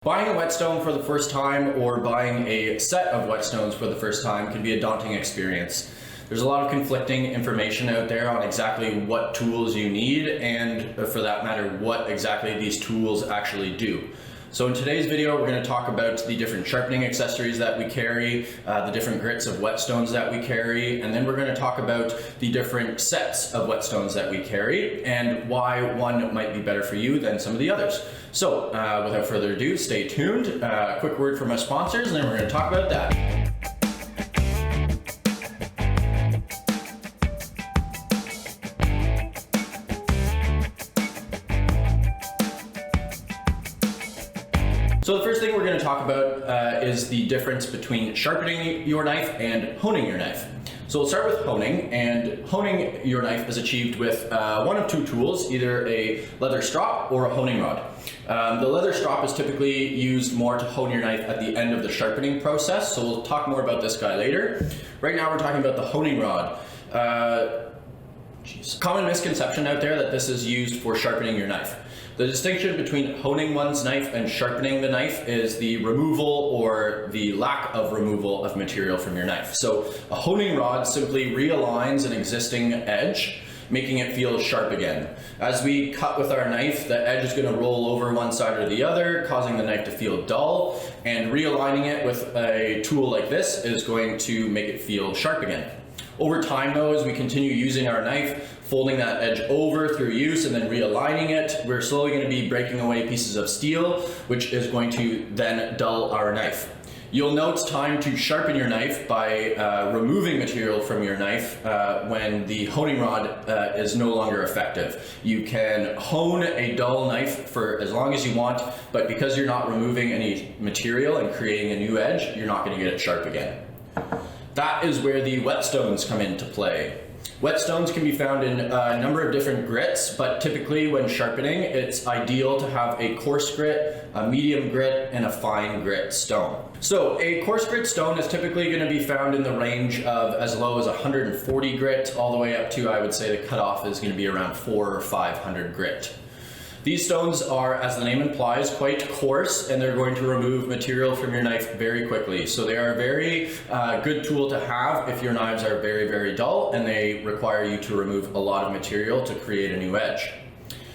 Buying a whetstone for the first time or buying a set of whetstones for the first time can be a daunting experience. There's a lot of conflicting information out there on exactly what tools you need and, for that matter, what exactly these tools actually do. So in today's video, we're going to talk about the different sharpening accessories that we carry, the different grits of whetstones that we carry, and then we're going to talk about the different sets of whetstones that we carry and why one might be better for you than some of the others. So without further ado, stay tuned. A quick word from my sponsors, and then we're going to talk about that. So the first thing we're going to talk about is the difference between sharpening your knife and honing your knife. So we'll start with honing, and honing your knife is achieved with one of two tools, either a leather strop or a honing rod. The leather strop is typically used more to hone your knife at the end of the sharpening process, so we'll talk more about this guy later. Right now we're talking about the honing rod. Common misconception out there that this is used for sharpening your knife. The distinction between honing one's knife and sharpening the knife is the removal or the lack of removal of material from your knife. So a honing rod simply realigns an existing edge, making it feel sharp again. As we cut with our knife, the edge is going to roll over one side or the other, causing the knife to feel dull, and realigning it with a tool like this is going to make it feel sharp again. Over time though, as we continue using our knife, folding that edge over through use and then realigning it, we're slowly going to be breaking away pieces of steel, which is going to then dull our knife. You'll know it's time to sharpen your knife by removing material from your knife when the honing rod is no longer effective. You can hone a dull knife for as long as you want, but because you're not removing any material and creating a new edge, you're not going to get it sharp again. That is where the whetstones come into play. Whetstones can be found in a number of different grits, but typically when sharpening, it's ideal to have a coarse grit, a medium grit, and a fine grit stone. So a coarse grit stone is typically going to be found in the range of as low as 140 grit, all the way up to, I would say the cutoff is going to be around 400 or 500 grit. These stones are, as the name implies, quite coarse, and they're going to remove material from your knife very quickly. So they are a very good tool to have if your knives are very, very dull and they require you to remove a lot of material to create a new edge.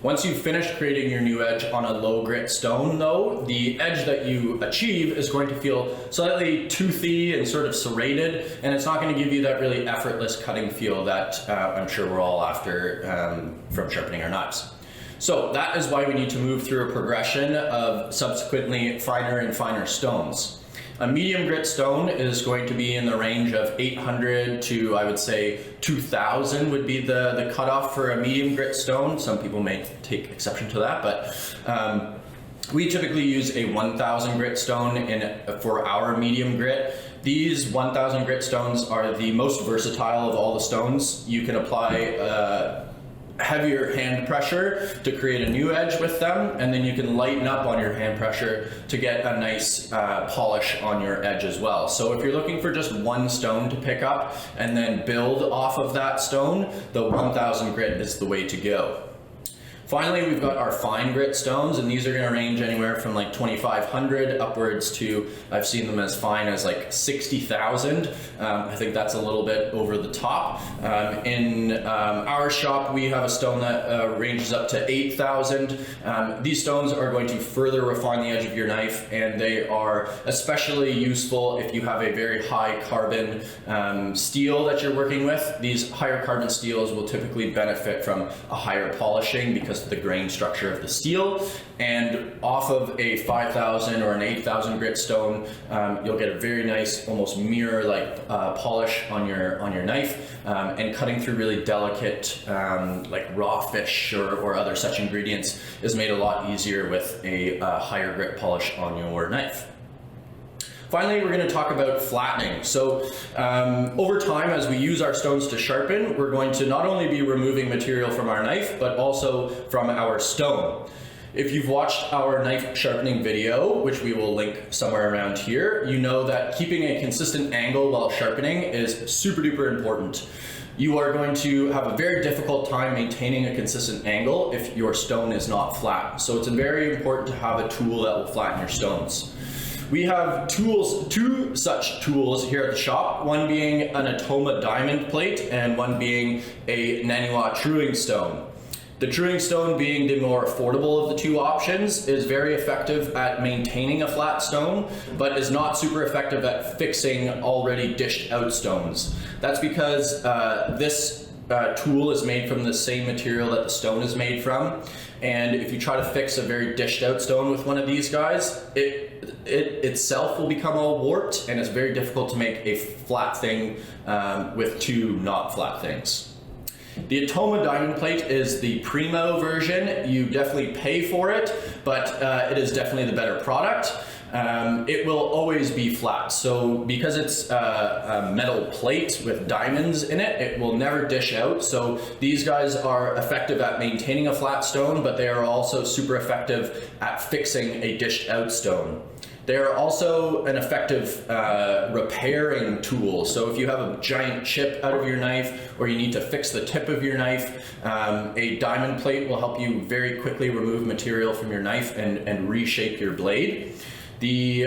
Once you've finished creating your new edge on a low grit stone though, the edge that you achieve is going to feel slightly toothy and sort of serrated, and it's not going to give you that really effortless cutting feel that I'm sure we're all after from sharpening our knives. So that is why we need to move through a progression of subsequently finer and finer stones. A medium grit stone is going to be in the range of 800 to, I would say, 2000 would be the cutoff for a medium grit stone. Some people may take exception to that, but we typically use a 1000 grit stone for our medium grit. These 1000 grit stones are the most versatile of all the stones. You can apply heavier hand pressure to create a new edge with them, and then you can lighten up on your hand pressure to get a nice polish on your edge as well. So if you're looking for just one stone to pick up and then build off of that stone, the 1000 grit is the way to go. Finally, we've got our fine grit stones, and these are going to range anywhere from like 2500 upwards to, I've seen them as fine as like 60,000. I think that's a little bit over the top. In our shop, we have a stone that ranges up to 8,000. These stones are going to further refine the edge of your knife, and they are especially useful if you have a very high carbon steel that you're working with. These higher carbon steels will typically benefit from a higher polishing because of the grain structure of the steel, and off of a 5000 or an 8000 grit stone, you'll get a very nice, almost mirror-like polish on your knife, and cutting through really delicate like raw fish or other such ingredients is made a lot easier with a higher grit polish on your knife. Finally, we're going to talk about flattening. So over time, as we use our stones to sharpen, we're going to not only be removing material from our knife, but also from our stone. If you've watched our knife sharpening video, which we will link somewhere around here, you know that keeping a consistent angle while sharpening is super duper important. You are going to have a very difficult time maintaining a consistent angle if your stone is not flat. So it's very important to have a tool that will flatten your stones. We have tools, two such tools here at the shop, one being an Atoma diamond plate and one being a Naniwa truing stone. The truing stone, being the more affordable of the two options, is very effective at maintaining a flat stone, but is not super effective at fixing already dished out stones. That's because this tool is made from the same material that the stone is made from, and if you try to fix a very dished out stone with one of these guys, it itself will become all warped, and it's very difficult to make a flat thing with two not flat things. The Atoma diamond plate is the primo version. You definitely pay for it, but it is definitely the better product. It will always be flat. So because it's a metal plate with diamonds in it, it will never dish out. So these guys are effective at maintaining a flat stone, but they are also super effective at fixing a dished out stone. They are also an effective repairing tool. So if you have a giant chip out of your knife or you need to fix the tip of your knife, a diamond plate will help you very quickly remove material from your knife and reshape your blade. The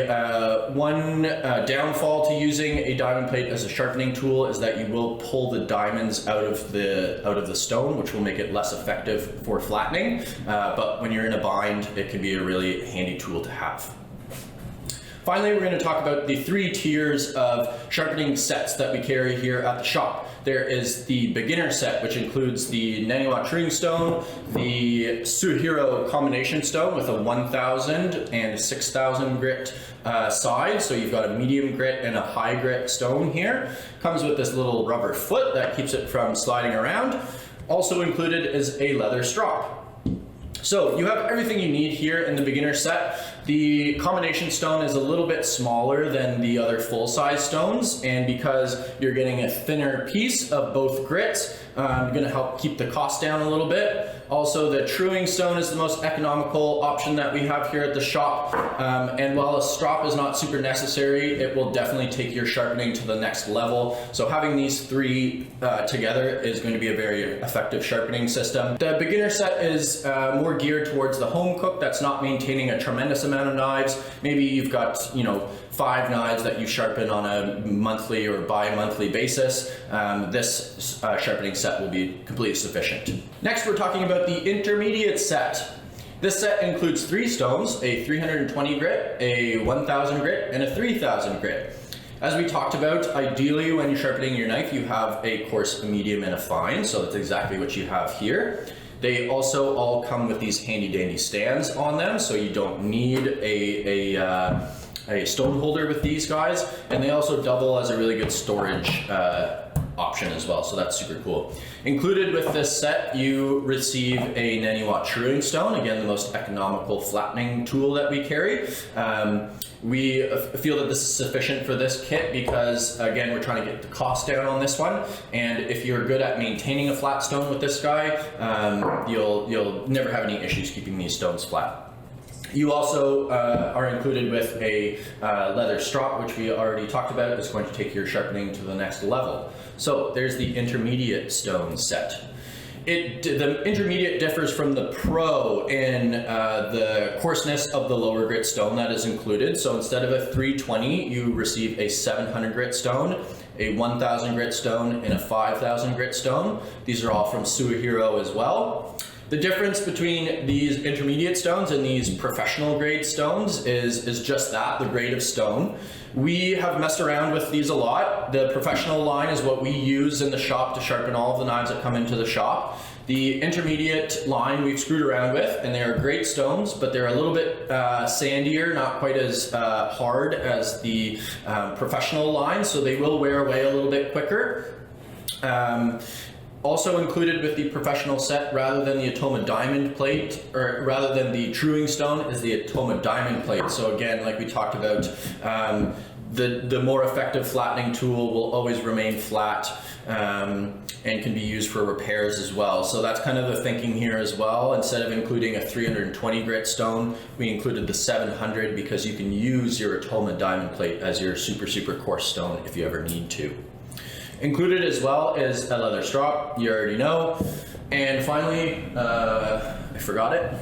one downfall to using a diamond plate as a sharpening tool is that you will pull the diamonds out of the stone, which will make it less effective for flattening. But when you're in a bind, it can be a really handy tool to have. Finally, we're going to talk about the three tiers of sharpening sets that we carry here at the shop. There is the beginner set, which includes the Naniwa truing stone, the Suihiro combination stone with a 1000 and 6000 grit side. So you've got a medium grit and a high grit stone here. Comes with this little rubber foot that keeps it from sliding around. Also included is a leather strop. So you have everything you need here in the beginner set. The combination stone is a little bit smaller than the other full-size stones, and because you're getting a thinner piece of both grits, you're going to help keep the cost down a little bit. Also, the truing stone is the most economical option that we have here at the shop, and while a strop is not super necessary, it will definitely take your sharpening to the next level. So having these three together is going to be a very effective sharpening system. The beginner set is more geared towards the home cook that's not maintaining a tremendous amount of knives. Maybe you've got, 5 knives that you sharpen on a monthly or bi-monthly basis. This sharpening set will be completely sufficient. Next, we're talking about the intermediate set. This set includes 3 stones, a 320 grit, a 1000 grit, and a 3000 grit. As we talked about, ideally when you're sharpening your knife, you have a coarse, a medium, and a fine, so that's exactly what you have here. They also all come with these handy dandy stands on them, so you don't need a stone holder with these guys, and they also double as a really good storage option as well, so that's super cool. Included with this set, you receive a Naniwa truing stone, again the most economical flattening tool that we carry. We feel that this is sufficient for this kit because, again, we're trying to get the cost down on this one, and if you're good at maintaining a flat stone with this guy, you'll never have any issues keeping these stones flat. You also are included with a leather strop, which we already talked about, is going to take your sharpening to the next level. So there's the intermediate stone set. The intermediate differs from the pro in the coarseness of the lower grit stone that is included. So instead of a 320, you receive a 700 grit stone, a 1000 grit stone, and a 5000 grit stone. These are all from Suihiro as well. The difference between these intermediate stones and these professional grade stones is just that, the grade of stone. We have messed around with these a lot. The professional line is what we use in the shop to sharpen all of the knives that come into the shop. The intermediate line we've screwed around with, and they are great stones, but they're a little bit sandier, not quite as hard as the professional line, so they will wear away a little bit quicker. Also included with the professional set, rather than the Atoma diamond plate, or rather than the truing stone, is the Atoma diamond plate. So again, like we talked about, the more effective flattening tool will always remain flat and can be used for repairs as well. So that's kind of the thinking here as well. Instead of including a 320 grit stone, we included the 700 because you can use your Atoma diamond plate as your super coarse stone if you ever need to. Included as well is a leather strop, you already know. And finally, I forgot it.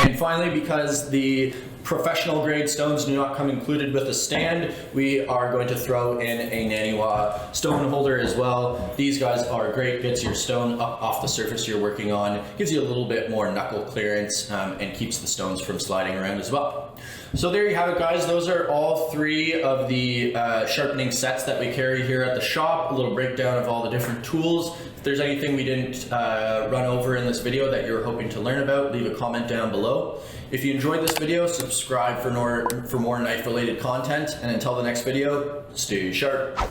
And finally, because the professional grade stones do not come included with a stand, we are going to throw in a Naniwa stone holder as well. These guys are great, gets your stone up off the surface you're working on, gives you a little bit more knuckle clearance, and keeps the stones from sliding around as well. So there you have it, guys. Those are all three of the sharpening sets that we carry here at the shop. A little breakdown of all the different tools. If there's anything we didn't run over in this video that you're hoping to learn about, leave a comment down below. If you enjoyed this video, subscribe for more knife related content, and until the next video, stay sharp.